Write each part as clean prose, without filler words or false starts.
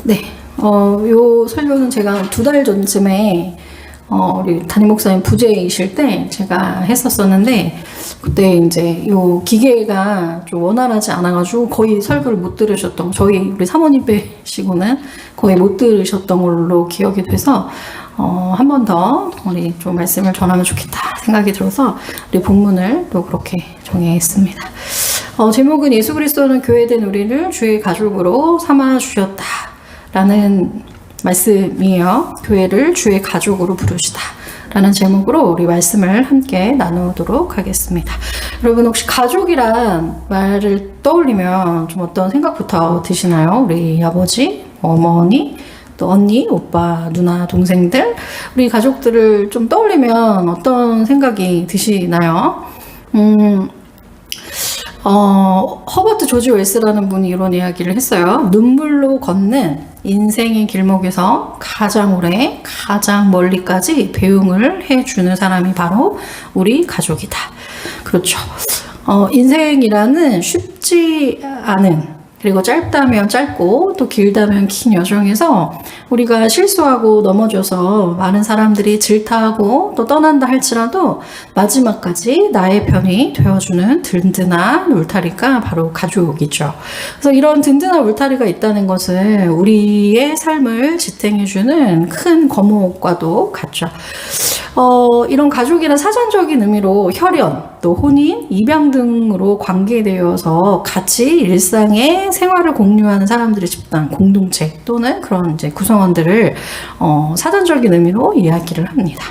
네, 요 설교는 제가 2달 전쯤에 우리 담임 목사님 부재이실 때 제가 했었었는데, 그때 이제 요 기계가 좀 원활하지 않아가지고 거의 설교를 못 들으셨던, 저희 우리 사모님 빼시고는 거의 못 들으셨던 걸로 기억이 돼서 한 번 더 우리 좀 말씀을 전하면 좋겠다 생각이 들어서 우리 본문을 또 그렇게 정했습니다. 제목은 예수 그리스도는 교회된 우리를 주의 가족으로 삼아 주셨다 라는 말씀이에요. 교회를 주의 가족으로 부르시다 라는 제목으로 우리 말씀을 함께 나누도록 하겠습니다. 여러분, 혹시 가족이란 말을 떠올리면 좀 어떤 생각부터 드시나요? 우리 아버지, 어머니, 또 언니, 오빠, 누나, 동생들, 우리 가족들을 좀 떠올리면 어떤 생각이 드시나요? 허버트 조지 웰스라는 분이 이런 이야기를 했어요. 눈물로 걷는 인생의 길목에서 가장 오래, 가장 멀리까지 배웅을 해주는 사람이 바로 우리 가족이다. 그렇죠. 인생이라는 쉽지 않은, 그리고 짧다면 짧고 또 길다면 긴 여정에서 우리가 실수하고 넘어져서 많은 사람들이 질타하고 또 떠난다 할지라도 마지막까지 나의 편이 되어주는 든든한 울타리가 바로 가족이죠. 그래서 이런 든든한 울타리가 있다는 것은 우리의 삶을 지탱해주는 큰 거목과도 같죠. 이런 가족이란 사전적인 의미로 혈연, 또 혼인, 입양 등으로 관계되어서 같이 일상의 생활을 공유하는 사람들의 집단, 공동체 또는 그런 이제 구성원들을 사전적인 의미로 이야기를 합니다.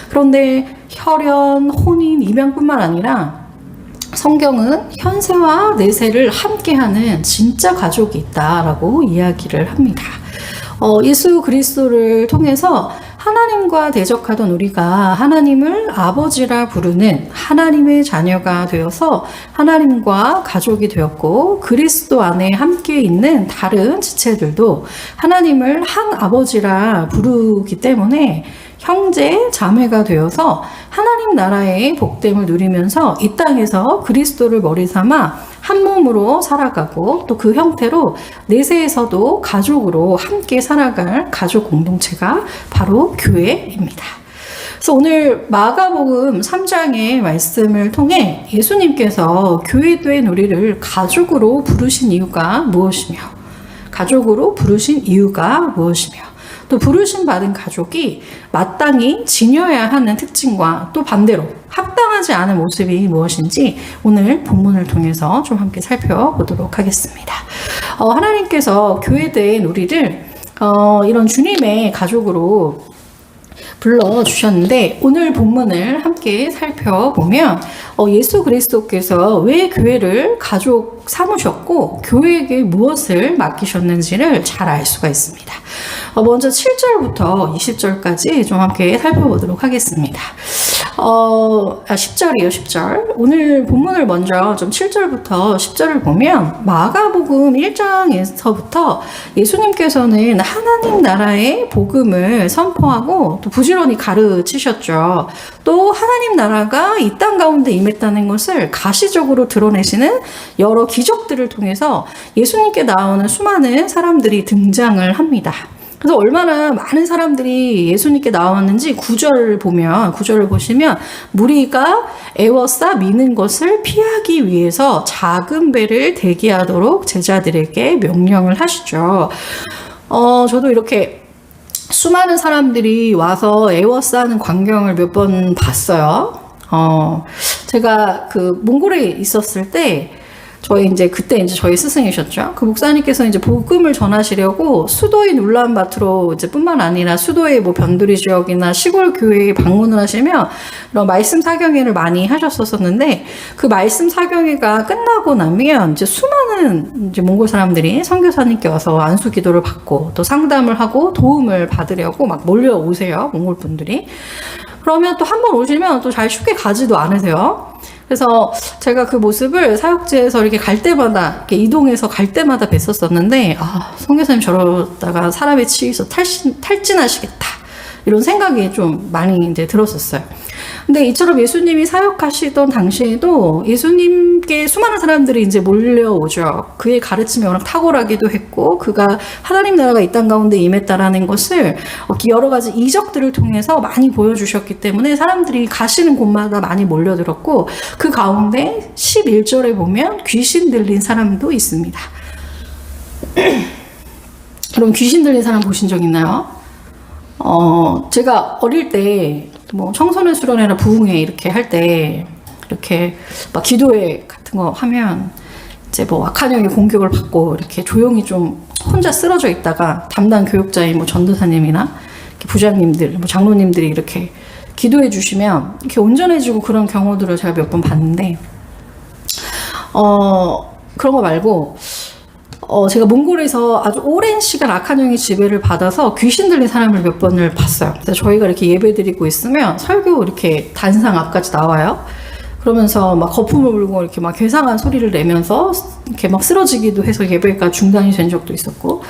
그런데 혈연, 혼인, 입양뿐만 아니라 성경은 현세와 내세를 함께하는 진짜 가족이 있다라고 이야기를 합니다. 예수 그리스도를 통해서 하나님과 대적하던 우리가 하나님을 아버지라 부르는 하나님의 자녀가 되어서 하나님과 가족이 되었고, 그리스도 안에 함께 있는 다른 지체들도 하나님을 한 아버지라 부르기 때문에 형제, 자매가 되어서 하나님 나라의 복됨을 누리면서 이 땅에서 그리스도를 머리 삼아 한 몸으로 살아가고, 또 그 형태로 내세에서도 가족으로 함께 살아갈 가족 공동체가 바로 교회입니다. 그래서 오늘 마가복음 3장의 말씀을 통해 예수님께서 교회된 우리를 가족으로 부르신 이유가 무엇이며, 가족으로 부르신 이유가 무엇이며, 또 부르심 받은 가족이 마땅히 지녀야 하는 특징과 또 반대로 합당하지 않은 모습이 무엇인지 오늘 본문을 통해서 좀 함께 살펴보도록 하겠습니다. 하나님께서 교회된 우리를 이런 주님의 가족으로 불러주셨는데, 오늘 본문을 함께 살펴보면 예수 그리스도께서 왜 교회를 가족 삼으셨고 교회에게 무엇을 맡기셨는지를 잘 알 수가 있습니다. 먼저 7절부터 20절까지 좀 함께 살펴보도록 하겠습니다. 10절이요, 10절. 오늘 본문을 먼저 좀 7절부터 10절을 보면 마가복음 1장에서부터 예수님께서는 하나님 나라의 복음을 선포하고 또 부지런히 가르치셨죠. 또 하나님 나라가 이 땅 가운데 임했다는 것을 가시적으로 드러내시는 여러 기적들을 통해서 예수님께 나오는 수많은 사람들이 등장을 합니다. 그래서 얼마나 많은 사람들이 예수님께 나왔는지 구절을 보시면 무리가 애워싸 미는 것을 피하기 위해서 작은 배를 대기하도록 제자들에게 명령을 하시죠. 저도 이렇게 수많은 사람들이 와서 애워싸는 광경을 몇 번 봤어요. 제가 그 몽골에 있었을 때 그때 저희 스승이셨죠. 그 목사님께서 이제 복음을 전하시려고 수도인 울란바토르 뿐만 아니라 수도의 변두리 지역이나 시골 교회에 방문을 하시면 이런 말씀 사경회를 많이 하셨었는데, 그 말씀 사경회가 끝나고 나면 수많은 몽골 사람들이 선교사님께 와서 안수 기도를 받고 또 상담을 하고 도움을 받으려고 막 몰려오세요, 몽골 분들이. 그러면 또 한 번 오시면 또 잘 쉽게 가지도 않으세요. 그래서 제가 그 모습을 사역지에서 이렇게 갈 때마다, 이렇게 이동해서 갈 때마다 뵀었었는데, 선교사님 저러다가 사람에 치여서 탈진하시겠다, 이런 생각이 좀 많이 들었었어요. 근데 이처럼 예수님이 사역하시던 당시에도 예수님께 수많은 사람들이 이제 몰려오죠. 그의 가르침이 워낙 탁월하기도 했고, 그가 하나님 나라가 이 땅 가운데 임했다라는 것을 여러 가지 이적들을 통해서 많이 보여주셨기 때문에 사람들이 가시는 곳마다 많이 몰려들었고, 그 가운데 11절에 보면 귀신 들린 사람도 있습니다. 여러분, 귀신 들린 사람 보신 적 있나요? 제가 어릴 때 뭐 청소년 수련회나 부흥회 이렇게 할 때 이렇게 막 기도회 같은 거 하면 이제 뭐 악한 영의 공격을 받고 이렇게 조용히 좀 혼자 쓰러져 있다가 담당 교육자인 뭐 전도사님이나 부장님들, 뭐 장로님들이 이렇게 기도해 주시면 이렇게 온전해지고 그런 경우들을 제가 몇 번 봤는데, 그런 거 말고 제가 몽골에서 아주 오랜 시간 악한 영의 지배를 받아서 귀신 들린 사람을 몇 번을 봤어요. 그래서 저희가 이렇게 예배 드리고 있으면 설교 이렇게 단상 앞까지 나와요. 그러면서 막 거품을 불고 이렇게 막 괴상한 소리를 내면서 이렇게 막 쓰러지기도 해서 예배가 중단이 된 적도 있었고,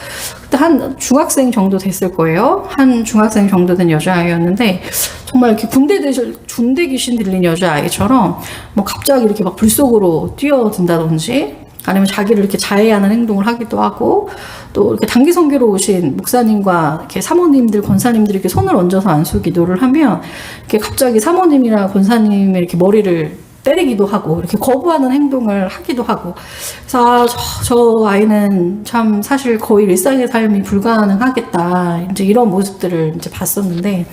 그때 한 중학생 정도 됐을 거예요. 한 중학생 정도 된 여자아이였는데, 정말 이렇게 군대 귀신 들린 여자아이처럼 뭐 갑자기 이렇게 막 불 속으로 뛰어든다든지, 아니면 자기를 이렇게 자해하는 행동을 하기도 하고, 또 이렇게 단기 선교로 오신 목사님과 이렇게 사모님들, 권사님들이 이렇게 손을 얹어서 안수 기도를 하면 이렇게 갑자기 사모님이나 권사님의 이렇게 머리를 때리기도 하고 이렇게 거부하는 행동을 하기도 하고. 그래서 저 아이는 참 사실 거의 일상의 삶이 불가능하겠다, 이제 이런 모습들을 이제 봤었는데,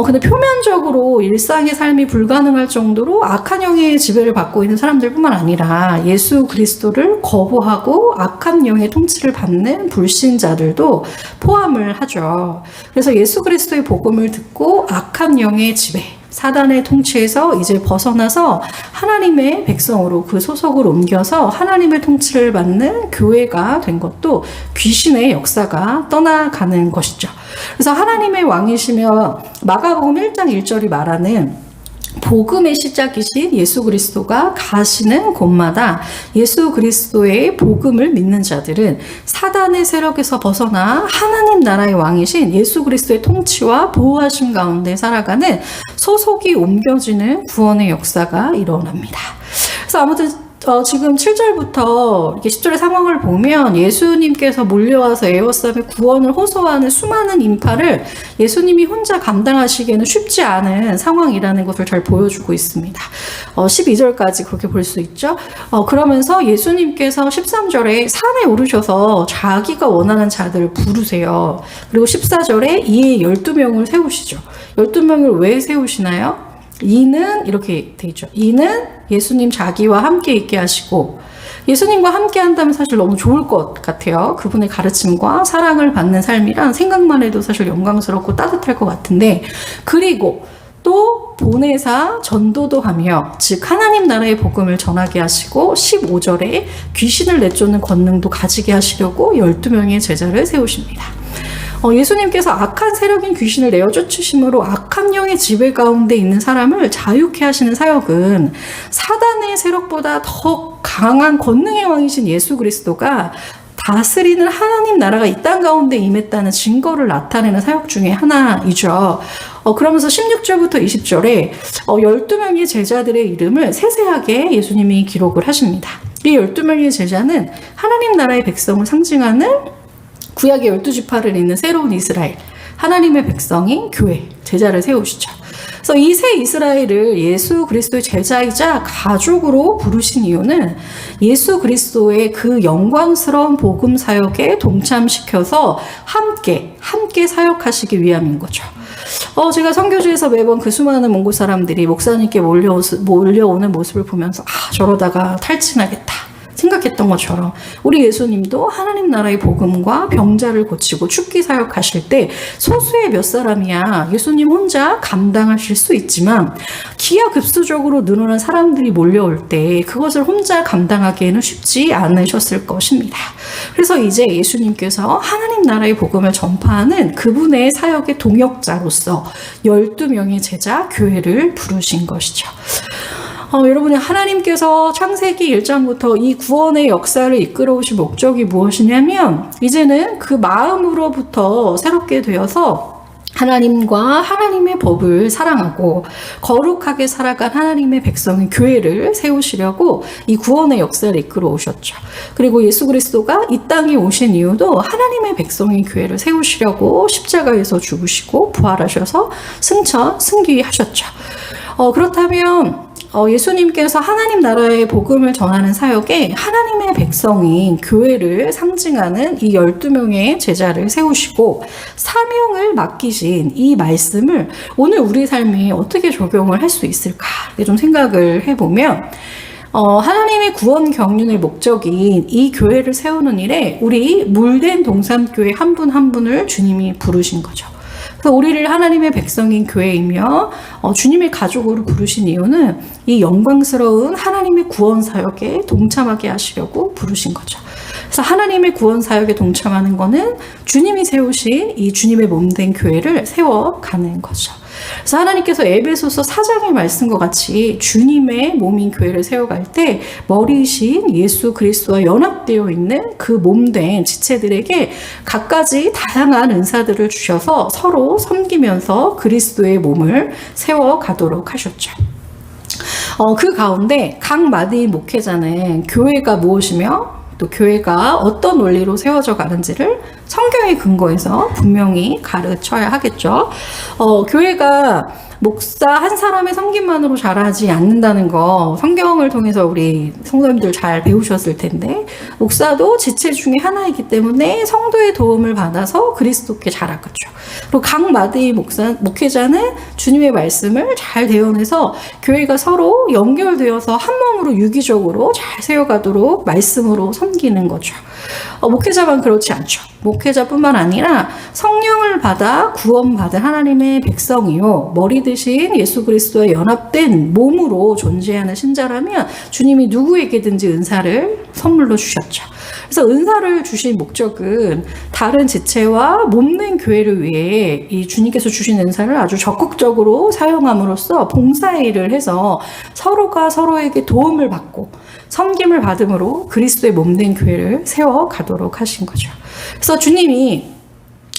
근데 표면적으로 일상의 삶이 불가능할 정도로 악한 영의 지배를 받고 있는 사람들뿐만 아니라 예수 그리스도를 거부하고 악한 영의 통치를 받는 불신자들도 포함을 하죠. 그래서 예수 그리스도의 복음을 듣고 악한 영의 지배, 사단의 통치에서 이제 벗어나서 하나님의 백성으로 그 소속을 옮겨서 하나님의 통치를 받는 교회가 된 것도 귀신의 역사가 떠나가는 것이죠. 그래서 하나님의 왕이시며 마가복음 1장 1절이 말하는 복음의 시작이신 예수 그리스도가 가시는 곳마다 예수 그리스도의 복음을 믿는 자들은 사단의 세력에서 벗어나 하나님 나라의 왕이신 예수 그리스도의 통치와 보호하심 가운데 살아가는 소속이 옮겨지는 구원의 역사가 일어납니다. 그래서 아무튼 지금 7절부터 이렇게 10절의 상황을 보면 예수님께서 몰려와서 에워싸며 구원을 호소하는 수많은 인파를 예수님이 혼자 감당하시기에는 쉽지 않은 상황이라는 것을 잘 보여주고 있습니다. 12절까지 그렇게 볼 수 있죠. 그러면서 예수님께서 13절에 산에 오르셔서 자기가 원하는 자들을 부르세요. 그리고 14절에 이에 12명을 세우시죠. 12명을 왜 세우시나요? 이는 이렇게 돼 있죠. 이는 예수님 자기와 함께 있게 하시고, 예수님과 함께 한다면 사실 너무 좋을 것 같아요. 그분의 가르침과 사랑을 받는 삶이란 생각만 해도 사실 영광스럽고 따뜻할 것 같은데, 그리고 또 보내사 전도도 하며, 즉 하나님 나라의 복음을 전하게 하시고 15절에 귀신을 내쫓는 권능도 가지게 하시려고 12명의 제자를 세우십니다. 예수님께서 악한 세력인 귀신을 내어 쫓으심으로 악한 영의 지배 가운데 있는 사람을 자유케 하시는 사역은 사단의 세력보다 더 강한 권능의 왕이신 예수 그리스도가 다스리는 하나님 나라가 이 땅 가운데 임했다는 증거를 나타내는 사역 중에 하나이죠. 그러면서 16절부터 20절에 12명의 제자들의 이름을 세세하게 예수님이 기록을 하십니다. 이 12명의 제자는 하나님 나라의 백성을 상징하는 구약의 12지파를 잇는 새로운 이스라엘, 하나님의 백성인 교회, 제자를 세우시죠. 그래서 이 새 이스라엘을 예수 그리스도의 제자이자 가족으로 부르신 이유는 예수 그리스도의 그 영광스러운 복음 사역에 동참시켜서 함께 사역하시기 위함인 거죠. 제가 선교지에서 매번 그 수많은 몽골 사람들이 목사님께 몰려오는 모습을 보면서 저러다가 탈진하겠다 생각했던 것처럼 우리 예수님도 하나님 나라의 복음과 병자를 고치고 축기 사역하실 때 소수의 몇 사람이야 예수님 혼자 감당하실 수 있지만 기하급수적으로 늘어난 사람들이 몰려올 때 그것을 혼자 감당하기에는 쉽지 않으셨을 것입니다. 그래서 이제 예수님께서 하나님 나라의 복음을 전파하는 그분의 사역의 동역자로서 12명의 제자 교회를 부르신 것이죠. 여러분이 하나님께서 창세기 1장부터 이 구원의 역사를 이끌어오신 목적이 무엇이냐면 이제는 그 마음으로부터 새롭게 되어서 하나님과 하나님의 법을 사랑하고 거룩하게 살아간 하나님의 백성인 교회를 세우시려고 이 구원의 역사를 이끌어 오셨죠. 그리고 예수 그리스도가 이 땅에 오신 이유도 하나님의 백성인 교회를 세우시려고 십자가에서 죽으시고 부활하셔서 승귀하셨죠. 그렇다면 예수님께서 하나님 나라의 복음을 전하는 사역에 하나님의 백성인 교회를 상징하는 이 12명의 제자를 세우시고 사명을 맡기신 이 말씀을 오늘 우리 삶에 어떻게 적용을 할 수 있을까 좀 생각을 해보면 하나님의 구원 경륜의 목적인 이 교회를 세우는 일에 우리 물된 동산교회 한 분 한 분을 주님이 부르신 거죠. 그래서 우리를 하나님의 백성인 교회이며 주님의 가족으로 부르신 이유는 이 영광스러운 하나님의 구원 사역에 동참하게 하시려고 부르신 거죠. 그래서 하나님의 구원 사역에 동참하는 것은 주님이 세우신 이 주님의 몸된 교회를 세워가는 거죠. 그래서 하나님께서 에베소서 4장의 말씀과 같이 주님의 몸인 교회를 세워갈 때 머리이신 예수 그리스도와 연합되어 있는 그 몸된 지체들에게 각가지 다양한 은사들을 주셔서 서로 섬기면서 그리스도의 몸을 세워가도록 하셨죠. 그 가운데 각 마디의 목회자는 교회가 무엇이며 또 교회가 어떤 원리로 세워져 가는지를 성경의 근거에서 분명히 가르쳐야 하겠죠. 교회가 목사 한 사람의 섬김만으로 자라지 않는다는 거 성경을 통해서 우리 성도님들 잘 배우셨을 텐데 목사도 지체 중에 하나이기 때문에 성도의 도움을 받아서 그리스도께 자라겠죠. 그리고 각 마디의 목회자는 주님의 말씀을 잘 대언해서 교회가 서로 연결되어서 한 몸으로 유기적으로 잘 세워가도록 말씀으로 섬기는 거죠. 목회자만 그렇지 않죠. 목회자뿐만 아니라 성령을 받아 구원받은 하나님의 백성이요 머리 대신 예수 그리스도와 연합된 몸으로 존재하는 신자라면 주님이 누구에게든지 은사를 선물로 주셨죠. 그래서 은사를 주신 목적은 다른 지체와 몸된 교회를 위해 이 주님께서 주신 은사를 아주 적극적으로 사용함으로써 봉사의 일을 해서 서로가 서로에게 도움을 받고 섬김을 받음으로 그리스도의 몸된 교회를 세워가도록 하신 거죠. 그래서 주님이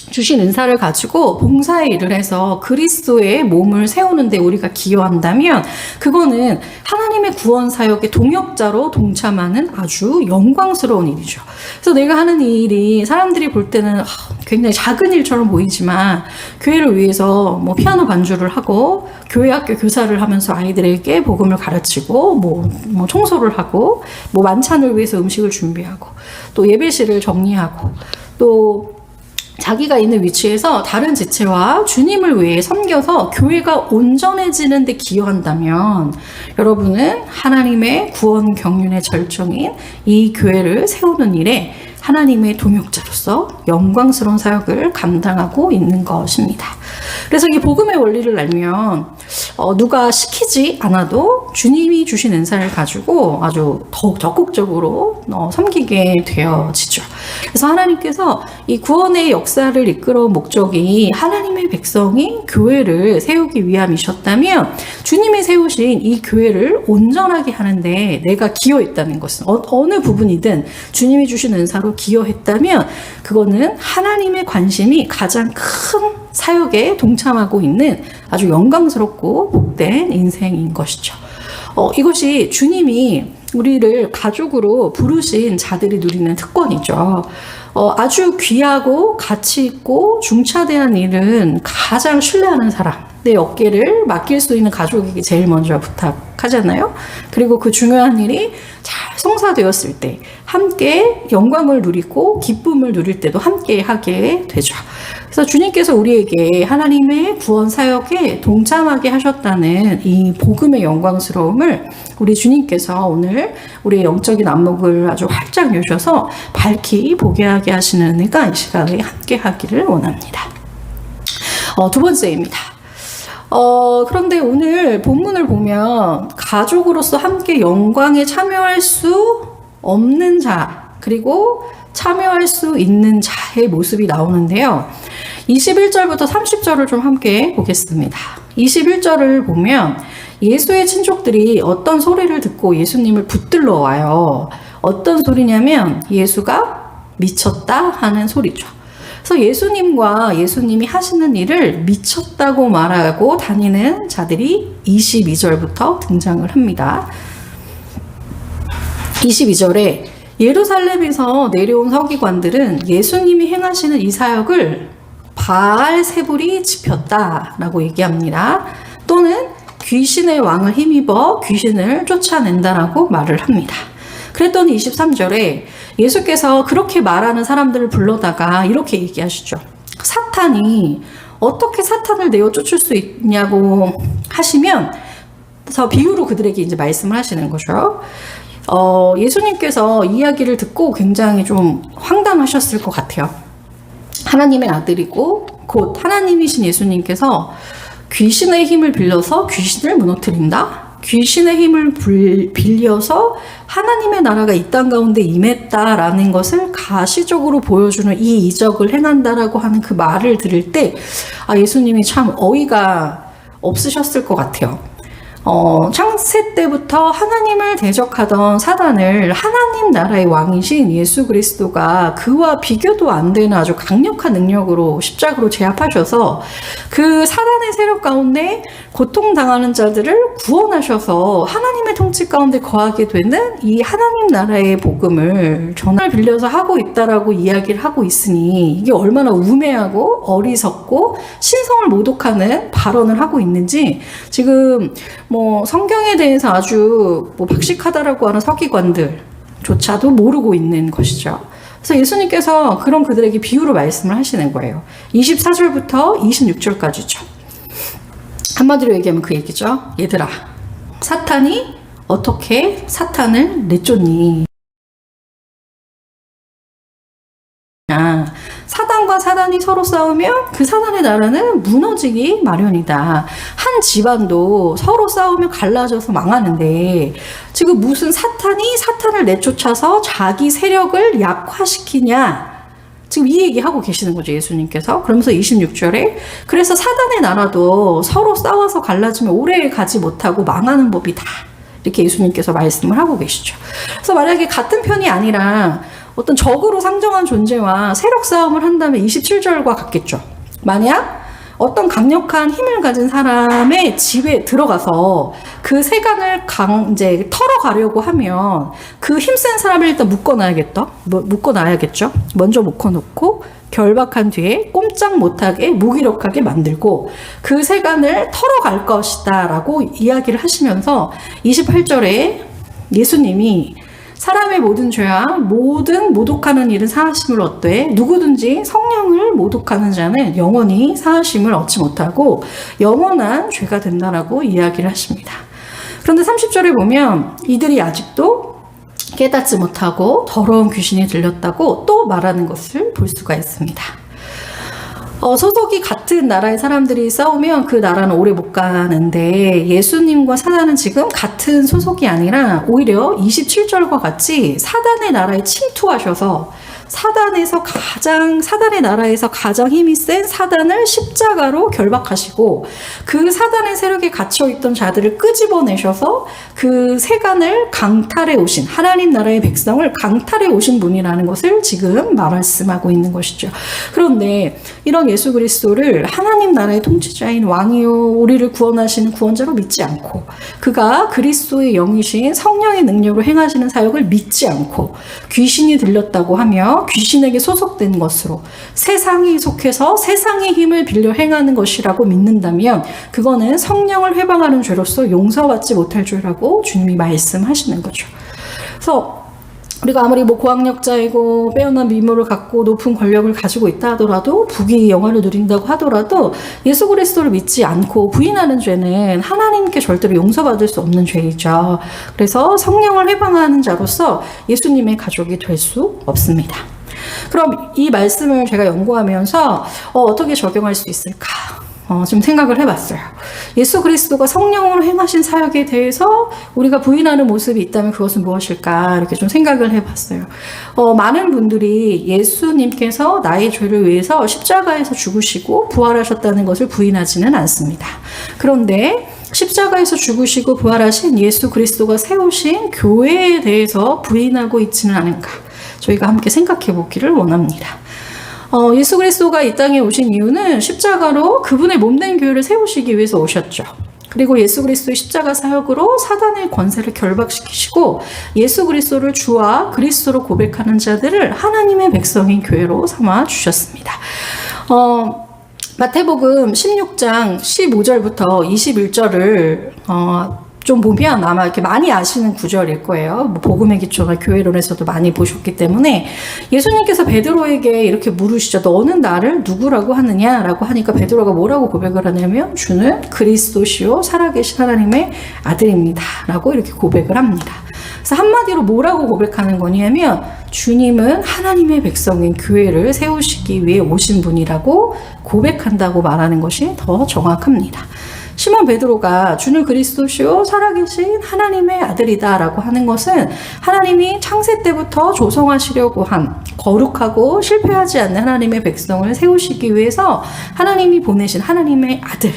주신 은사를 가지고 봉사의 일을 해서 그리스도의 몸을 세우는데 우리가 기여한다면 그거는 하나님의 구원 사역의 동역자로 동참하는 아주 영광스러운 일이죠. 그래서 내가 하는 이 일이 사람들이 볼 때는 굉장히 작은 일처럼 보이지만 교회를 위해서 뭐 피아노 반주를 하고 교회 학교 교사를 하면서 아이들에게 복음을 가르치고 뭐 청소를 하고 뭐 만찬을 위해서 음식을 준비하고 또 예배실을 정리하고 또 자기가 있는 위치에서 다른 지체와 주님을 위해 섬겨서 교회가 온전해지는 데 기여한다면 여러분은 하나님의 구원 경륜의 절정인 이 교회를 세우는 일에 하나님의 동역자로서 영광스러운 사역을 감당하고 있는 것입니다. 그래서 이 복음의 원리를 알면 누가 시키지 않아도 주님이 주신 은사를 가지고 아주 더욱 적극적으로 섬기게 되어지죠. 그래서 하나님께서 이 구원의 역사를 이끌어온 목적이 하나님의 백성이 교회를 세우기 위함이셨다면 주님이 세우신 이 교회를 온전하게 하는데 내가 기여했다는 것은 어느 부분이든 주님이 주신 은사로 기여했다면 그거는 하나님의 관심이 가장 큰 사역에 동참하고 있는 아주 영광스럽고 복된 인생인 것이죠. 이것이 주님이 우리를 가족으로 부르신 자들이 누리는 특권이죠. 아주 귀하고 가치 있고 중차대한 일은 가장 신뢰하는 사람, 내 어깨를 맡길 수 있는 가족에게 제일 먼저 부탁하잖아요. 그리고 그 중요한 일이 잘 성사되었을 때 함께 영광을 누리고 기쁨을 누릴 때도 함께 하게 되죠. 그래서 주님께서 우리에게 하나님의 구원 사역에 동참하게 하셨다는 이 복음의 영광스러움을 우리 주님께서 오늘 우리의 영적인 안목을 아주 활짝 여셔서 밝히 보게 하게 하시는 은혜가 이 시간에 함께 하기를 원합니다. 두 번째입니다. 그런데 오늘 본문을 보면 가족으로서 함께 영광에 참여할 수 없는 자, 그리고 참여할 수 있는 자의 모습이 나오는데요. 21절부터 30절을 좀 함께 보겠습니다. 21절을 보면 예수의 친족들이 어떤 소리를 듣고 예수님을 붙들러 와요. 어떤 소리냐면 예수가 미쳤다 하는 소리죠. 그래서 예수님과 예수님이 하시는 일을 미쳤다고 말하고 다니는 자들이 22절부터 등장을 합니다. 22절에 예루살렘에서 내려온 서기관들은 예수님이 행하시는 이 사역을 바알세불이 지폈다라고 얘기합니다. 또는 귀신의 왕을 힘입어 귀신을 쫓아낸다라고 말을 합니다. 그랬더니 23절에 예수께서 그렇게 말하는 사람들을 불러다가 이렇게 얘기하시죠. 사탄이 어떻게 사탄을 내어 쫓을 수 있냐고 하시면, 그래서 비유로 그들에게 이제 말씀을 하시는 거죠. 예수님께서 이야기를 듣고 굉장히 좀 황당하셨을 것 같아요. 하나님의 아들이고 곧 하나님이신 예수님께서 귀신의 힘을 빌려서 귀신을 무너뜨린다? 귀신의 힘을 빌려서 하나님의 나라가 이 땅 가운데 임했다라는 것을 가시적으로 보여주는 이 이적을 행한다라고 하는 그 말을 들을 때 예수님이 참 어이가 없으셨을 것 같아요. 창세 때부터 하나님을 대적하던 사단을 하나님 나라의 왕이신 예수 그리스도가 그와 비교도 안 되는 아주 강력한 능력으로 십자가로 제압하셔서 그 사단의 세력 가운데 고통당하는 자들을 구원하셔서 하나님의 통치 가운데 거하게 되는 이 하나님 나라의 복음을 전을 빌려서 하고 있다라고 이야기를 하고 있으니 이게 얼마나 우매하고 어리석고 신성을 모독하는 발언을 하고 있는지 지금 성경에 대해서 아주 박식하다라고 하는 서기관들조차도 모르고 있는 것이죠. 그래서 예수님께서 그런 그들에게 비유로 말씀을 하시는 거예요. 24절부터 26절까지죠. 한마디로 얘기하면 그 얘기죠. 얘들아, 사탄이 어떻게 사탄을 내쫓니? 사단과 사단이 서로 싸우면 그 사단의 나라는 무너지기 마련이다. 한 집안도 서로 싸우면 갈라져서 망하는데 지금 무슨 사탄이 사탄을 내쫓아서 자기 세력을 약화시키냐? 지금 이 얘기하고 계시는 거죠, 예수님께서. 그러면서 26절에 그래서 사단의 나라도 서로 싸워서 갈라지면 오래 가지 못하고 망하는 법이다. 이렇게 예수님께서 말씀을 하고 계시죠. 그래서 만약에 같은 편이 아니라 어떤 적으로 상정한 존재와 세력 싸움을 한다면 27절과 같겠죠. 만약 어떤 강력한 힘을 가진 사람의 집에 들어가서 그 세간을 이제 털어가려고 하면 그 힘센 사람을 일단 묶어놔야겠죠. 먼저 묶어놓고 결박한 뒤에 꼼짝 못하게 무기력하게 만들고 그 세간을 털어갈 것이다 라고 이야기를 하시면서 28절에 예수님이 사람의 모든 죄와 모든 모독하는 일은 사하심을 얻되 누구든지 성령을 모독하는 자는 영원히 사하심을 얻지 못하고 영원한 죄가 된다라고 이야기를 하십니다. 그런데 30절에 보면 이들이 아직도 깨닫지 못하고 더러운 귀신이 들렸다고 또 말하는 것을 볼 수가 있습니다. 소속이 같은 나라의 사람들이 싸우면 그 나라는 오래 못 가는데 예수님과 사단은 지금 같은 소속이 아니라 오히려 27절과 같이 사단의 나라에 침투하셔서 사단의 나라에서 가장 힘이 센 사단을 십자가로 결박하시고 그 사단의 세력에 갇혀있던 자들을 끄집어내셔서 그 세간을 강탈해 오신 하나님 나라의 백성을 강탈해 오신 분이라는 것을 지금 말씀하고 있는 것이죠. 그런데 이런 예수 그리스도를 하나님 나라의 통치자인 왕이요 우리를 구원하시는 구원자로 믿지 않고 그가 그리스도의 영이신 성령의 능력으로 행하시는 사역을 믿지 않고 귀신이 들렸다고 하며 귀신에게 소속된 것으로 세상이 속해서 세상의 힘을 빌려 행하는 것이라고 믿는다면 그거는 성령을 회방하는 죄로서 용서받지 못할 죄라고 주님이 말씀하시는 거죠. 그래서 우리가 아무리 고학력자이고 빼어난 미모를 갖고 높은 권력을 가지고 있다 하더라도 부귀 영화를 누린다고 하더라도 예수 그리스도를 믿지 않고 부인하는 죄는 하나님께 절대로 용서받을 수 없는 죄이죠. 그래서 성령을 회방하는 자로서 예수님의 가족이 될 수 없습니다. 그럼 이 말씀을 제가 연구하면서 어떻게 적용할 수 있을까? 좀 생각을 해봤어요. 예수 그리스도가 성령으로 행하신 사역에 대해서 우리가 부인하는 모습이 있다면 그것은 무엇일까? 이렇게 좀 생각을 해봤어요. 많은 분들이 예수님께서 나의 죄를 위해서 십자가에서 죽으시고 부활하셨다는 것을 부인하지는 않습니다. 그런데 십자가에서 죽으시고 부활하신 예수 그리스도가 세우신 교회에 대해서 부인하고 있지는 않은가? 저희가 함께 생각해 보기를 원합니다. 예수 그리스도가 이 땅에 오신 이유는 십자가로 그분의 몸된 교회를 세우시기 위해서 오셨죠. 그리고 예수 그리스도의 십자가 사역으로 사단의 권세를 결박시키시고 예수 그리스도를 주와 그리스도로 고백하는 자들을 하나님의 백성인 교회로 삼아 주셨습니다. 마태복음 16장 15절부터 21절을 좀 보면 아마 이렇게 많이 아시는 구절일 거예요. 뭐 복음의 기초나 교회론에서도 많이 보셨기 때문에 예수님께서 베드로에게 이렇게 물으시죠. 너는 나를 누구라고 하느냐라고 하니까 베드로가 뭐라고 고백을 하냐면 주는 그리스도시요 살아계신 하나님의 아들입니다 라고 이렇게 고백을 합니다. 그래서 한마디로 뭐라고 고백하는 거냐면 주님은 하나님의 백성인 교회를 세우시기 위해 오신 분이라고 고백한다고 말하는 것이 더 정확합니다. 시몬 베드로가 주는 그리스도시요 살아계신 하나님의 아들이다 라고 하는 것은 하나님이 창세 때부터 조성하시려고 한 거룩하고 실패하지 않는 하나님의 백성을 세우시기 위해서 하나님이 보내신 하나님의 아들,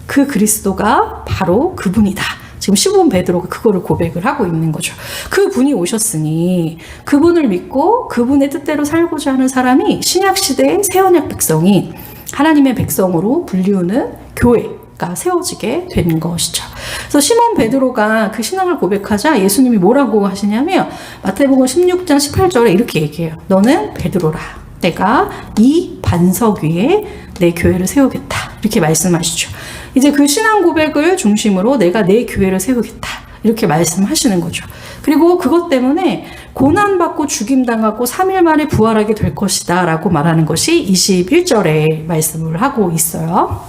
그 그리스도가 바로 그분이다. 지금 시몬 베드로가 그거를 고백을 하고 있는 거죠. 그분이 오셨으니 그분을 믿고 그분의 뜻대로 살고자 하는 사람이 신약시대의 새언약 백성인 하나님의 백성으로 불리우는 교회가 세워지게 된 것이죠. 그래서 시몬 베드로가 그 신앙을 고백하자 예수님이 뭐라고 하시냐면 마태복음 16장 18절에 이렇게 얘기해요. 너는 베드로라. 내가 이 반석 위에 내 교회를 세우겠다. 이렇게 말씀하시죠. 이제 그 신앙 고백을 중심으로 내가 내 교회를 세우겠다. 이렇게 말씀하시는 거죠. 그리고 그것 때문에 고난받고 죽임당하고 3일 만에 부활하게 될 것이다 라고 말하는 것이 21절에 말씀을 하고 있어요.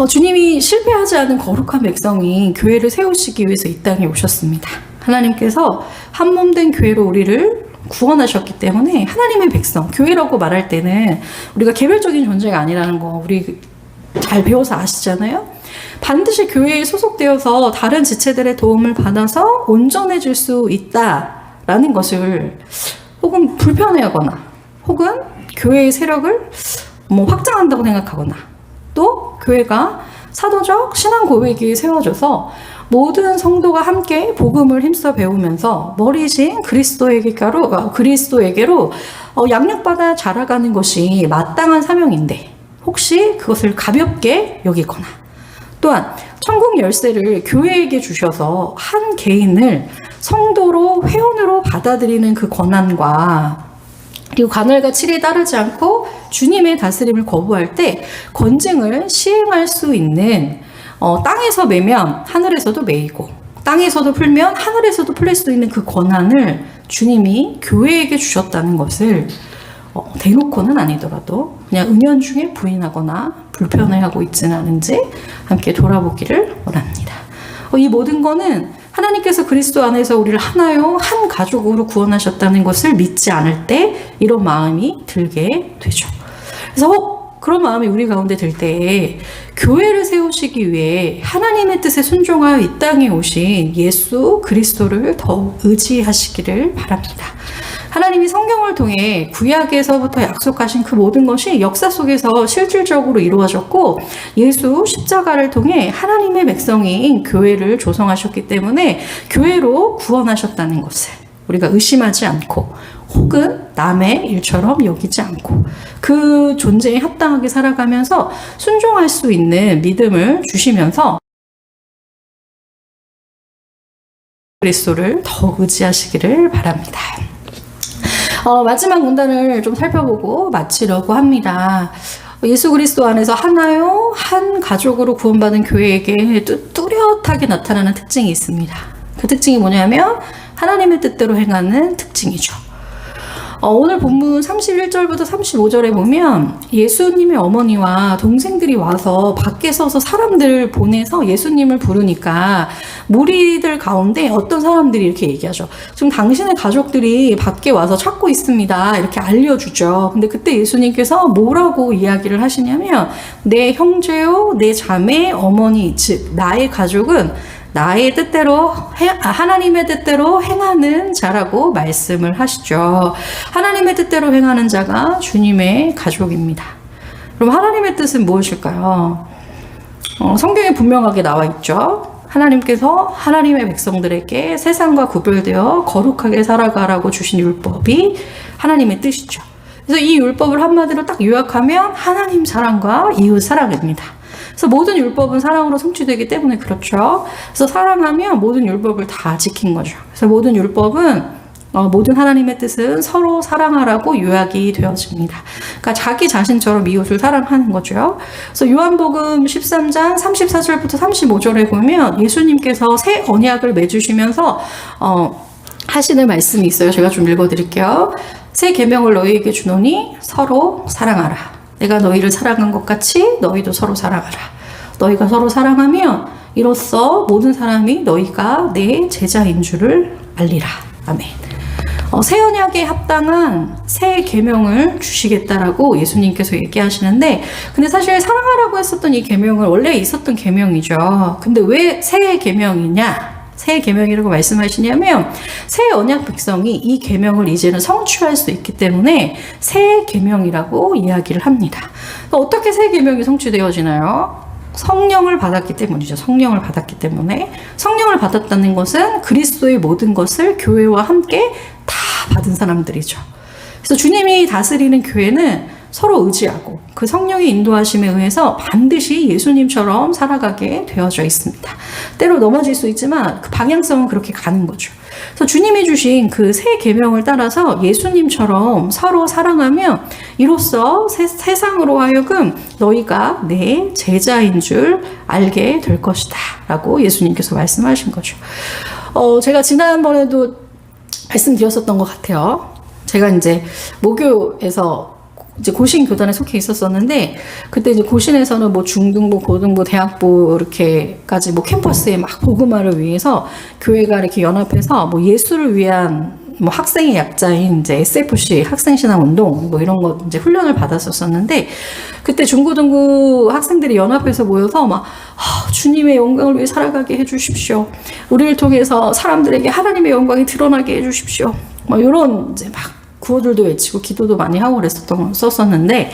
주님이 실패하지 않은 거룩한 백성인 교회를 세우시기 위해서 이 땅에 오셨습니다. 하나님께서 한 몸 된 교회로 우리를 구원하셨기 때문에 하나님의 백성, 교회라고 말할 때는 우리가 개별적인 존재가 아니라는 거 우리 잘 배워서 아시잖아요. 반드시 교회에 소속되어서 다른 지체들의 도움을 받아서 온전해질 수 있다라는 것을 혹은 불편해하거나 혹은 교회의 세력을 확장한다고 생각하거나 또 교회가 사도적 신앙 고백이 세워져서 모든 성도가 함께 복음을 힘써 배우면서 머리신 그리스도에게로 양육받아 자라가는 것이 마땅한 사명인데 혹시 그것을 가볍게 여기거나 또한 천국 열쇠를 교회에게 주셔서 한 개인을 성도로 회원으로 받아들이는 그 권한과 그리고 관할과 칠에 따르지 않고 주님의 다스림을 거부할 때 권징을 시행할 수 있는 땅에서 매면 하늘에서도 매이고 땅에서도 풀면 하늘에서도 풀릴 수 있는 그 권한을 주님이 교회에게 주셨다는 것을 대놓고는 아니더라도 그냥 은연중에 부인하거나 불편해하고 있지는 않은지 함께 돌아보기를 원합니다. 이 모든 거는 하나님께서 그리스도 안에서 우리를 하나요 한 가족으로 구원하셨다는 것을 믿지 않을 때 이런 마음이 들게 되죠. 그래서 그런 마음이 우리 가운데 들 때에 교회를 세우시기 위해 하나님의 뜻에 순종하여 이 땅에 오신 예수 그리스도를 더욱 의지하시기를 바랍니다. 하나님이 성경을 통해 구약에서부터 약속하신 그 모든 것이 역사 속에서 실질적으로 이루어졌고 예수 십자가를 통해 하나님의 백성인 교회를 조성하셨기 때문에 교회로 구원하셨다는 것을 우리가 의심하지 않고 혹은 남의 일처럼 여기지 않고 그 존재에 합당하게 살아가면서 순종할 수 있는 믿음을 주시면서 그리스도를 더욱 의지하시기를 바랍니다. 마지막 문단을 좀 살펴보고 마치려고 합니다. 예수 그리스도 안에서 하나요 한 가족으로 구원받은 교회에게 뚜렷하게 나타나는 특징이 있습니다. 그 특징이 뭐냐면 하나님의 뜻대로 행하는 특징이죠. 오늘 본문 31절부터 35절에 보면 예수님의 어머니와 동생들이 와서 밖에 서서 사람들 보내서 예수님을 부르니까 무리들 가운데 어떤 사람들이 이렇게 얘기하죠. 지금 당신의 가족들이 밖에 와서 찾고 있습니다. 이렇게 알려주죠. 근데 그때 예수님께서 뭐라고 이야기를 하시냐면 내 형제요, 내 자매, 어머니, 즉 나의 가족은 나의 뜻대로 하나님의 뜻대로 행하는 자라고 말씀을 하시죠. 하나님의 뜻대로 행하는 자가 주님의 가족입니다. 그럼 하나님의 뜻은 무엇일까요? 성경에 분명하게 나와 있죠. 하나님께서 하나님의 백성들에게 세상과 구별되어 거룩하게 살아가라고 주신 율법이 하나님의 뜻이죠. 그래서 이 율법을 한마디로 딱 요약하면 하나님 사랑과 이웃 사랑입니다. 그래서 모든 율법은 사랑으로 성취되기 때문에 그렇죠. 그래서 사랑하면 모든 율법을 다 지킨 거죠. 그래서 모든 율법은 모든 하나님의 뜻은 서로 사랑하라고 요약이 되어집니다. 그러니까 자기 자신처럼 이웃을 사랑하는 거죠. 그래서 요한복음 13장 34절부터 35절에 보면 예수님께서 새 언약을 맺으시면서 하시는 말씀이 있어요. 제가 좀 읽어드릴게요. 새 계명을 너희에게 주노니 서로 사랑하라. 내가 너희를 사랑한 것 같이 너희도 서로 사랑하라. 너희가 서로 사랑하면 이로써 모든 사람이 너희가 내 제자인 줄을 알리라. 아멘. 새 언약에 합당한 새 계명을 주시겠다라고 예수님께서 얘기하시는데, 근데 사실 사랑하라고 했었던 이 계명은 원래 있었던 계명이죠. 근데 왜 새 계명이냐? 새 계명이라고 말씀하시냐면 새 언약 백성이 이 계명을 이제는 성취할 수 있기 때문에 새 계명이라고 이야기를 합니다. 어떻게 새 계명이 성취되어지나요? 성령을 받았기 때문이죠. 성령을 받았기 때문에. 성령을 받았다는 것은 그리스도의 모든 것을 교회와 함께 다 받은 사람들이죠. 그래서 주님이 다스리는 교회는 서로 의지하고 그 성령의 인도하심에 의해서 반드시 예수님처럼 살아가게 되어져 있습니다. 때로 넘어질 수 있지만 그 방향성은 그렇게 가는 거죠. 그래서 주님이 주신 그 새 계명을 따라서 예수님처럼 서로 사랑하면 이로써 세상으로 하여금 너희가 내 제자인 줄 알게 될 것이다 라고 예수님께서 말씀하신 거죠. 제가 지난번에도 말씀드렸었던 것 같아요. 제가 이제 모교에서 이제 고신 교단에 속해 있었었는데, 그때 이제 고신에서는 뭐 중등부, 고등부, 대학부 이렇게까지 뭐 캠퍼스에 막 복음화를 위해서 교회가 이렇게 연합해서 뭐 예수를 위한 뭐 학생의 약자인 이제 SFC 학생신앙 운동 뭐 이런 거 이제 훈련을 받았었었는데, 그때 중고등부 학생들이 연합해서 모여서 막 주님의 영광을 위해 살아가게 해주십시오. 우리를 통해서 사람들에게 하나님의 영광이 드러나게 해주십시오. 뭐 이런 이제 막 구호들도 외치고 기도도 많이 하고 썼었는데,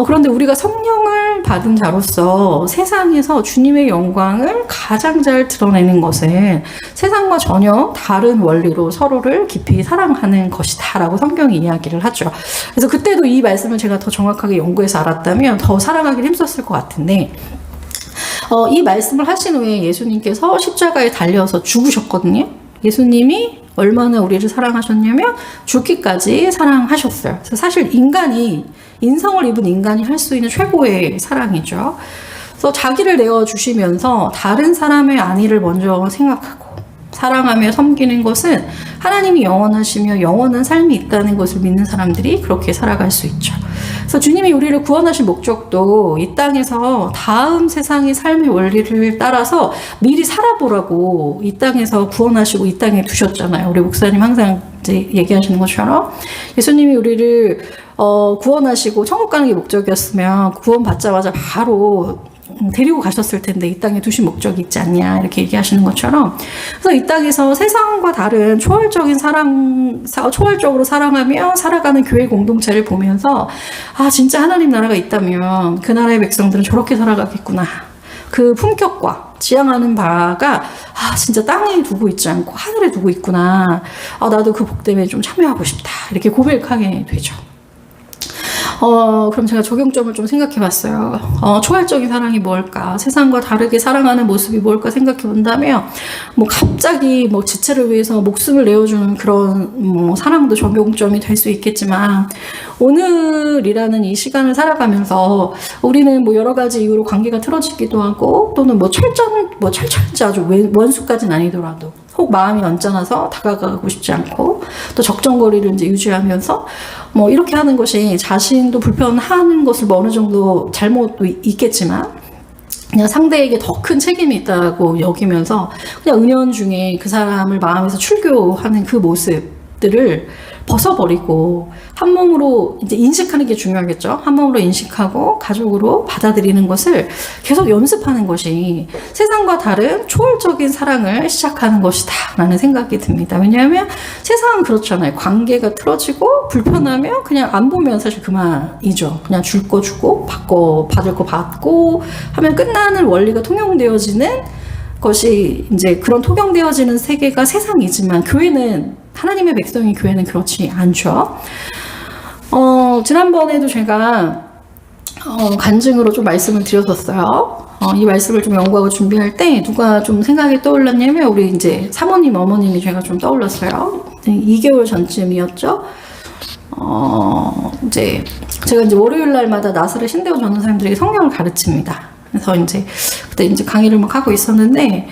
그런데 우리가 성령을 받은 자로서 세상에서 주님의 영광을 가장 잘 드러내는 것은 세상과 전혀 다른 원리로 서로를 깊이 사랑하는 것이다 라고 성경이 이야기를 하죠. 그래서 그때도 이 말씀을 제가 더 정확하게 연구해서 알았다면 더 살아가길 힘썼을 것 같은데, 이 말씀을 하신 후에 예수님께서 십자가에 달려서 죽으셨거든요. 예수님이 얼마나 우리를 사랑하셨냐면 죽기까지 사랑하셨어요. 그래서 사실 인성을 입은 인간이 할 수 있는 최고의 사랑이죠. 그래서 자기를 내어주시면서 다른 사람의 안위를 먼저 생각하고 사랑하며 섬기는 것은 하나님이 영원하시며 영원한 삶이 있다는 것을 믿는 사람들이 그렇게 살아갈 수 있죠. 그래서 주님이 우리를 구원하신 목적도 이 땅에서 다음 세상의 삶의 원리를 따라서 미리 살아보라고 이 땅에서 구원하시고 이 땅에 두셨잖아요. 우리 목사님 항상 이제 얘기하시는 것처럼 예수님이 우리를 구원하시고 천국 가는 게 목적이었으면 구원 받자마자 바로 데리고 가셨을 텐데 이 땅에 두신 목적이 있지 않냐 이렇게 얘기하시는 것처럼, 그래서 이 땅에서 세상과 다른 초월적으로 사랑하며 살아가는 교회 공동체를 보면서 진짜 하나님 나라가 있다면 그 나라의 백성들은 저렇게 살아가겠구나, 그 품격과 지향하는 바가 진짜 땅에 두고 있지 않고 하늘에 두고 있구나, 나도 그 복됨에 좀 참여하고 싶다 이렇게 고백하게 되죠. 그럼 제가 적용점을 좀 생각해 봤어요. 초월적인 사랑이 뭘까? 세상과 다르게 사랑하는 모습이 뭘까 생각해 본다면, 갑자기 지체를 위해서 목숨을 내어주는 그런 사랑도 적용점이 될 수 있겠지만, 오늘이라는 이 시간을 살아가면서 우리는 여러 가지 이유로 관계가 틀어지기도 하고, 또는 철저한지 아주 원수까지는 아니더라도 혹 마음이 언짢아서 다가가고 싶지 않고 또 적정거리를 이제 유지하면서 이렇게 하는 것이 자신도 불편하는 것을 어느 정도 잘못도 있겠지만 그냥 상대에게 더 큰 책임이 있다고 여기면서 그냥 은연중에 그 사람을 마음에서 출교하는 그 모습들을 벗어버리고 한 몸으로 이제 인식하는 게 중요하겠죠. 한 몸으로 인식하고 가족으로 받아들이는 것을 계속 연습하는 것이 세상과 다른 초월적인 사랑을 시작하는 것이다 라는 생각이 듭니다. 왜냐하면 세상은 그렇잖아요. 관계가 틀어지고 불편하면 그냥 안 보면 사실 그만이죠. 그냥 줄 거 주고 받을 거 받고 하면 끝나는 원리가 통용되어지는 것이 이제 그런 통용되어지는 세계가 세상이지만 하나님의 백성인 교회는 그렇지 않죠. 지난번에도 제가 간증으로 좀 말씀을 드렸었어요. 이 말씀을 좀 연구하고 준비할 때 누가 좀 생각이 떠올랐냐면 우리 이제 사모님, 어머님이 제가 좀 떠올랐어요. 2개월 전쯤이었죠. 이제 제가 이제 월요일 날마다 나사렛 신대원 전도사님들에게 성경을 가르칩니다. 그래서 이제 그때 이제 강의를 막 하고 있었는데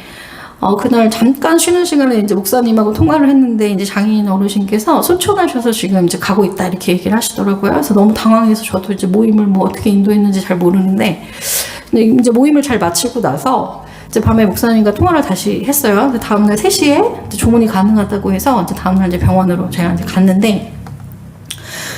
그날 잠깐 쉬는 시간에 이제 목사님하고 통화를 했는데 이제 장애인 어르신께서 소천하셔서 지금 이제 가고 있다 이렇게 얘기를 하시더라고요. 그래서 너무 당황해서 저도 이제 모임을 뭐 어떻게 인도했는지 잘 모르는데 근데 이제 모임을 잘 마치고 나서 이제 밤에 목사님과 통화를 다시 했어요. 다음날 3시에 이제 조문이 가능하다고 해서 이제 다음날 이제 병원으로 제가 이제 갔는데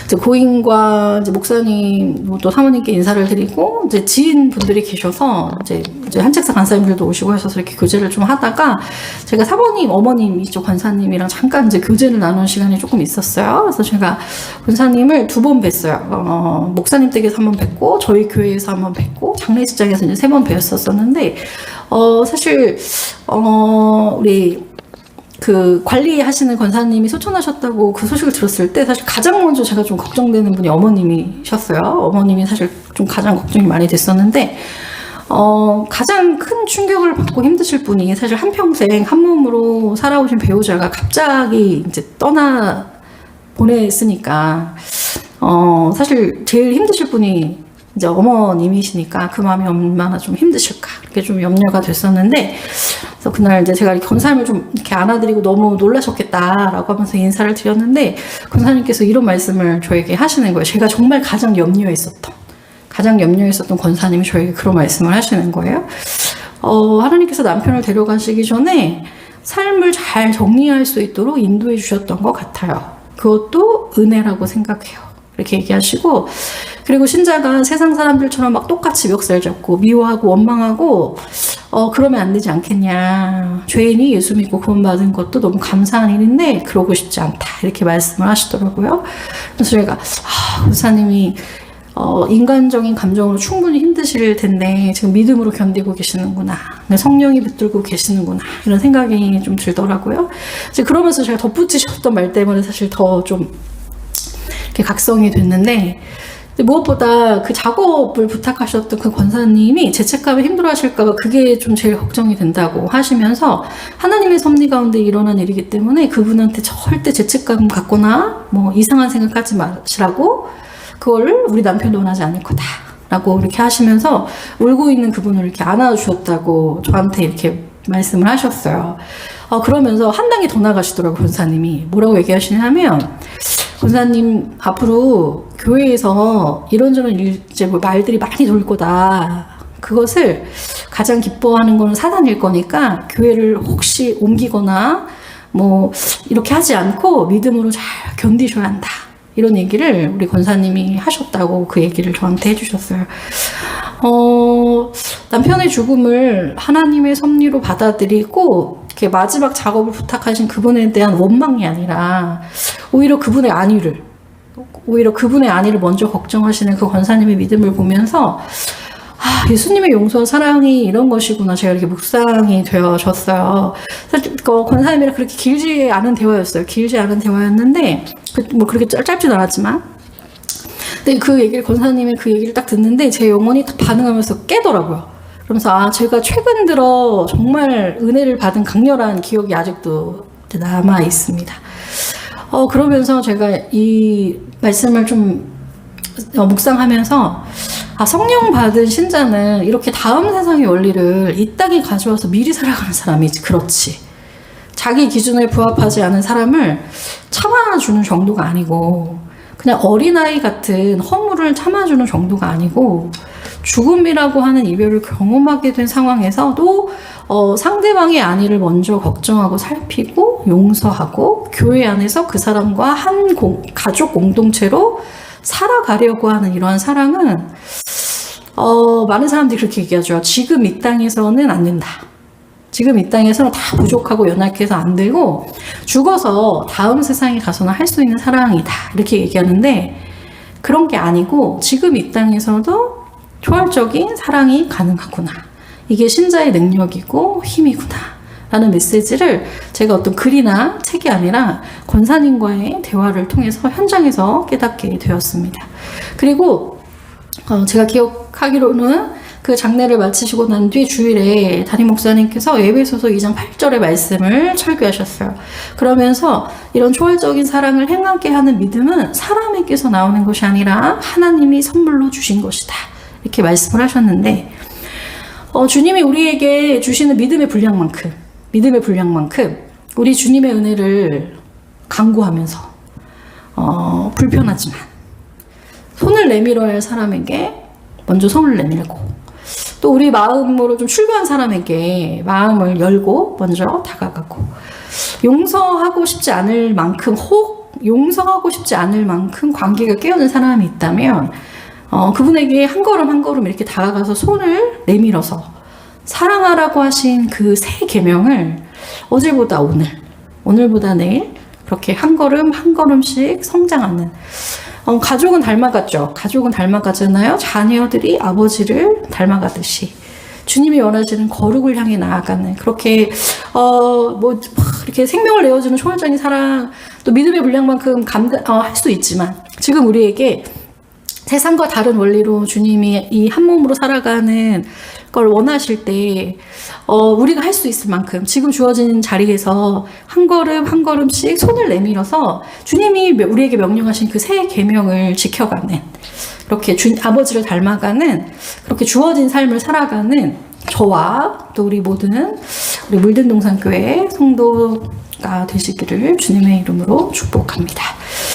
이제 고인과 이제 목사님 또 사모님께 인사를 드리고 이제 지인분들이 계셔서 이제 한책사 간사님들도 오시고 하셔서 이렇게 교제를 좀 하다가 제가 사모님, 어머님 이쪽 권사님이랑 잠깐 이제 교제를 나눈 시간이 조금 있었어요. 그래서 제가 권사님을 2번 뵀어요. 목사님 댁에서 1번 뵀고 저희 교회에서 1번 뵀고 장례식장에서 이제 3번 뵀었었는데 사실 우리 그 관리하시는 권사님이 소천하셨다고 그 소식을 들었을 때 사실 가장 먼저 제가 좀 걱정되는 분이 어머님이셨어요. 어머님이 사실 좀 가장 걱정이 많이 됐었는데 가장 큰 충격을 받고 힘드실 분이 사실 한평생 한 몸으로 살아오신 배우자가 갑자기 이제 떠나 보냈으니까 사실 제일 힘드실 분이 이제 어머님이시니까 그 마음이 얼마나 좀 힘드실까 이렇게 좀 염려가 됐었는데 그래서 그날 이제 제가 권사님을 좀 이렇게 안아드리고 너무 놀라셨겠다라고 하면서 인사를 드렸는데 권사님께서 이런 말씀을 저에게 하시는 거예요. 제가 정말 가장 염려했었던 권사님이 저에게 그런 말씀을 하시는 거예요. 하나님께서 남편을 데려가시기 전에 삶을 잘 정리할 수 있도록 인도해 주셨던 것 같아요. 그것도 은혜라고 생각해요. 이렇게 얘기하시고 그리고 신자가 세상 사람들처럼 막 똑같이 멱살 잡고 미워하고 원망하고 그러면 안 되지 않겠냐. 죄인이 예수 믿고 구원받은 것도 너무 감사한 일인데 그러고 싶지 않다. 이렇게 말씀을 하시더라고요. 그래서 제가 목사님이 인간적인 감정으로 충분히 힘드실 텐데 지금 믿음으로 견디고 계시는구나. 성령이 붙들고 계시는구나. 이런 생각이 좀 들더라고요. 이제 그러면서 제가 덧붙이셨던 말 때문에 사실 더 좀 이렇게 각성이 됐는데 무엇보다 그 작업을 부탁하셨던 그 권사님이 죄책감에 힘들어하실까봐 그게 좀 제일 걱정이 된다고 하시면서 하나님의 섭리 가운데 일어난 일이기 때문에 그분한테 절대 죄책감 갖거나 뭐 이상한 생각하지 마시라고 그걸 우리 남편도 원하지 않을 거다라고 이렇게 하시면서 울고 있는 그분을 이렇게 안아주셨다고 저한테 이렇게 말씀을 하셨어요. 그러면서 한 단계 더 나가시더라고요. 권사님이 뭐라고 얘기하시냐면 권사님 앞으로 교회에서 이런저런 이제 뭐 말들이 많이 돌 거다. 그것을 가장 기뻐하는 거는 사단일 거니까 교회를 혹시 옮기거나 뭐 이렇게 하지 않고 믿음으로 잘 견디셔야 한다. 이런 얘기를 우리 권사님이 하셨다고 그 얘기를 저한테 해주셨어요. 남편의 죽음을 하나님의 섭리로 받아들이고 이렇게 마지막 작업을 부탁하신 그분에 대한 원망이 아니라 오히려 그분의 안위를 먼저 걱정하시는 그 권사님의 믿음을 보면서 예수님의 용서와 사랑이 이런 것이구나. 제가 이렇게 묵상이 되어졌어요. 사실 권사님이랑 그렇게 길지 않은 대화였어요. 길지 않은 대화였는데 뭐 그렇게 짧지는 않았지만 근데 권사님의 그 얘기를 딱 듣는데 제 영혼이 딱 반응하면서 깨더라고요. 그러면서 제가 최근 들어 정말 은혜를 받은 강렬한 기억이 아직도 남아 있습니다. 그러면서 제가 이 말씀을 좀 묵상하면서 성령 받은 신자는 이렇게 다음 세상의 원리를 이 땅에 가져와서 미리 살아가는 사람이지. 그렇지. 자기 기준에 부합하지 않은 사람을 참아주는 정도가 아니고 그냥 어린아이 같은 허물을 참아주는 정도가 아니고 죽음이라고 하는 이별을 경험하게 된 상황에서도 상대방의 안위를 먼저 걱정하고 살피고 용서하고 교회 안에서 그 사람과 한 가족 공동체로 살아가려고 하는 이러한 사랑은 많은 사람들이 그렇게 얘기하죠. 지금 이 땅에서는 안 된다. 지금 이 땅에서는 다 부족하고 연약해서 안 되고 죽어서 다음 세상에 가서는 할 수 있는 사랑이다. 이렇게 얘기하는데 그런 게 아니고 지금 이 땅에서도 초월적인 사랑이 가능하구나. 이게 신자의 능력이고 힘이구나. 라는 메시지를 제가 어떤 글이나 책이 아니라 권사님과의 대화를 통해서 현장에서 깨닫게 되었습니다. 그리고 제가 기억하기로는 그 장례를 마치시고 난 뒤 주일에 담임 목사님께서 에베소서 2장 8절의 말씀을 설교하셨어요. 그러면서 이런 초월적인 사랑을 행하게 하는 믿음은 사람에게서 나오는 것이 아니라 하나님이 선물로 주신 것이다. 이렇게 말씀을 하셨는데 주님이 우리에게 주시는 믿음의 분량만큼 우리 주님의 은혜를 강구하면서 불편하지만 손을 내밀어야 할 사람에게 먼저 손을 내밀고 또 우리 마음으로 좀 출구한 사람에게 마음을 열고 먼저 다가가고 용서하고 싶지 않을 만큼 용서하고 싶지 않을 만큼 관계가 깨어진 사람이 있다면 그분에게 한 걸음 한 걸음 이렇게 다가가서 손을 내밀어서 사랑하라고 하신 그 새 계명을 어제보다 오늘보다 내일 그렇게 한 걸음 한 걸음씩 성장하는 가족은 닮아갔죠. 가족은 닮아가잖아요. 자녀들이 아버지를 닮아가듯이 주님이 원하시는 거룩을 향해 나아가는 그렇게 이렇게 생명을 내어주는 초월적인 사랑 또 믿음의 분량만큼 할 수 있지만 지금 우리에게 세상과 다른 원리로 주님이 이 한 몸으로 살아가는 걸 원하실 때 우리가 할 수 있을 만큼 지금 주어진 자리에서 한 걸음 한 걸음씩 손을 내밀어서 주님이 우리에게 명령하신 그 새 계명을 지켜가는 그렇게 아버지를 닮아가는 그렇게 주어진 삶을 살아가는 저와 또 우리 모든 우리 물든동산교회 성도가 되시기를 주님의 이름으로 축복합니다.